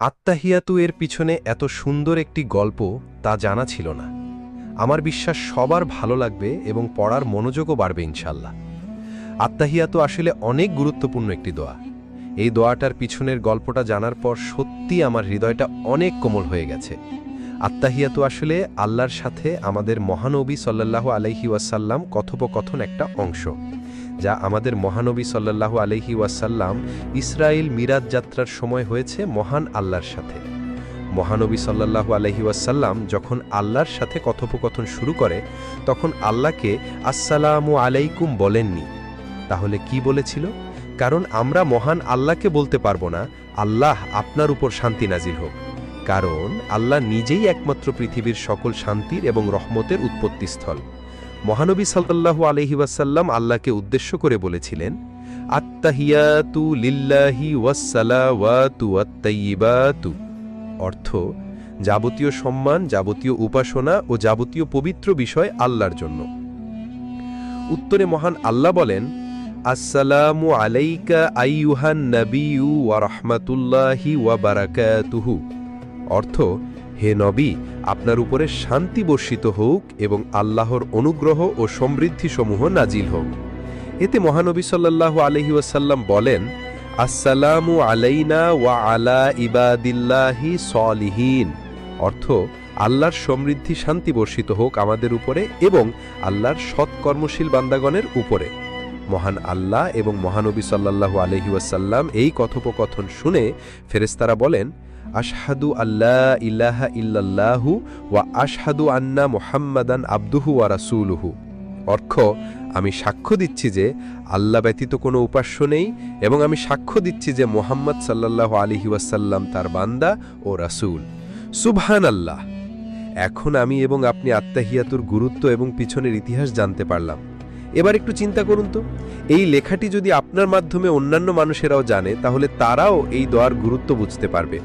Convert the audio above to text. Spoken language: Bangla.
আত্তাহিয়াতু এর পিছনে এত সুন্দর একটি গল্প তা জানা ছিল না। আমার বিশ্বাস সবার ভালো লাগবে এবং পড়ার মনোযোগও বাড়বে ইনশাল্লাহ। আত্তাহিয়াতু আসলে অনেক গুরুত্বপূর্ণ একটি দোয়া। এই দোয়াটার পিছনের গল্পটা জানার পর সত্যি আমার হৃদয়টা অনেক কোমল হয়ে গেছে। আত্তাহিয়াতু আসলে আল্লাহর সাথে আমাদের মহানবী সাল্লাল্লাহু আলাইহি ওয়াসাল্লাম কথোপকথন একটা অংশ, যা আমাদের মহানবী সাল্লাল্লাহু আলাইহি ওয়াসাল্লাম ইসরায়েল মিরাজ যাত্রার সময় হয়েছে মহান আল্লাহর সাথে। মহানবী সাল্লাল্লাহু আলাইহি ওয়াসাল্লাম যখন আল্লাহর সাথে কথোপকথন শুরু করে তখন আল্লাহকে আসসালামু আলাইকুম বলেননি। তাহলে কি বলেছিল? কারণ আমরা মহান আল্লাহকে বলতে পারবো না আল্লাহ আপনার উপর শান্তি নাজিল হোক, কারণ আল্লাহ নিজেই একমাত্র পৃথিবীর সকল শান্তির এবং রহমতের উৎপত্তিস্থল। মহানবী সাল্লাল্লাহু আলাইহি ওয়াসাল্লাম আল্লাহকে উদ্দেশ্য করে বলেছিলেন, আত্তাহিয়াতু লিল্লাহি ওয়াসসালাওয়াতু ওয়াত-তাইয়্যিবাতু, অর্থ যাবতীয় সম্মান, যাবতীয় উপাসনা ও যাবতীয় পবিত্র বিষয় আল্লাহর জন্য। উত্তরে মহান আল্লাহ বলেন, আসসালামু আলাইকা আইয়ুহান নাবিয়্যু ওয়া রাহমাতুল্লাহি ওয়া বারাকাতুহু, অর্থ হে নবী, আপনার উপরে শান্তি বর্ষিত হোক এবং আল্লাহর অনুগ্রহ ও সমৃদ্ধিসমূহ নাজিল হোক। এতে মহানবী সাল্লাল্লাহু আলাইহি ওয়াসাল্লাম বলেন, আসসালামু আলাইনা ওয়া আলা ইবাদিল্লাহি সলিহিন, অর্থ আল্লাহর সমৃদ্ধি শান্তি বর্ষিত হোক আমাদের উপরে এবং আল্লাহর সৎকর্মশীল বান্দাগণের উপরে। মহান আল্লাহ এবং মহানবী সাল্লাল্লাহু আলাইহি ওয়াসাল্লাম এই কথোপকথন শুনে ফেরেশতারা বলেন, আশহাদু আল্লা ইলাহা ইল্লাল্লাহু ওয়া আশহাদু আন্না মুহাম্মাদান আবদুহু ওয়া রাসূলুহু, অর্থ আমি সাক্ষ্য দিচ্ছি যে আল্লাহ ব্যতীত কোনো উপাস্য নেই এবং আমি সাক্ষ্য দিচ্ছি যে মুহাম্মদ সাল্লাল্লাহু আলাইহি ওয়াসাল্লাম তার বান্দা ও রাসূল। সুবহানাল্লাহ। এখন আমি এবং আপনি আত্তাহিয়াতুর গুরুত্ব এবং পিছনের ইতিহাস জানতে পারলাম। এবার একটু চিন্তা করুন তো, এই লেখাটি যদি আপনার মাধ্যমে অন্যান্য মানুষেরাও জানে তাহলে তারাও এই দোয়ার গুরুত্ব বুঝতে পারবে।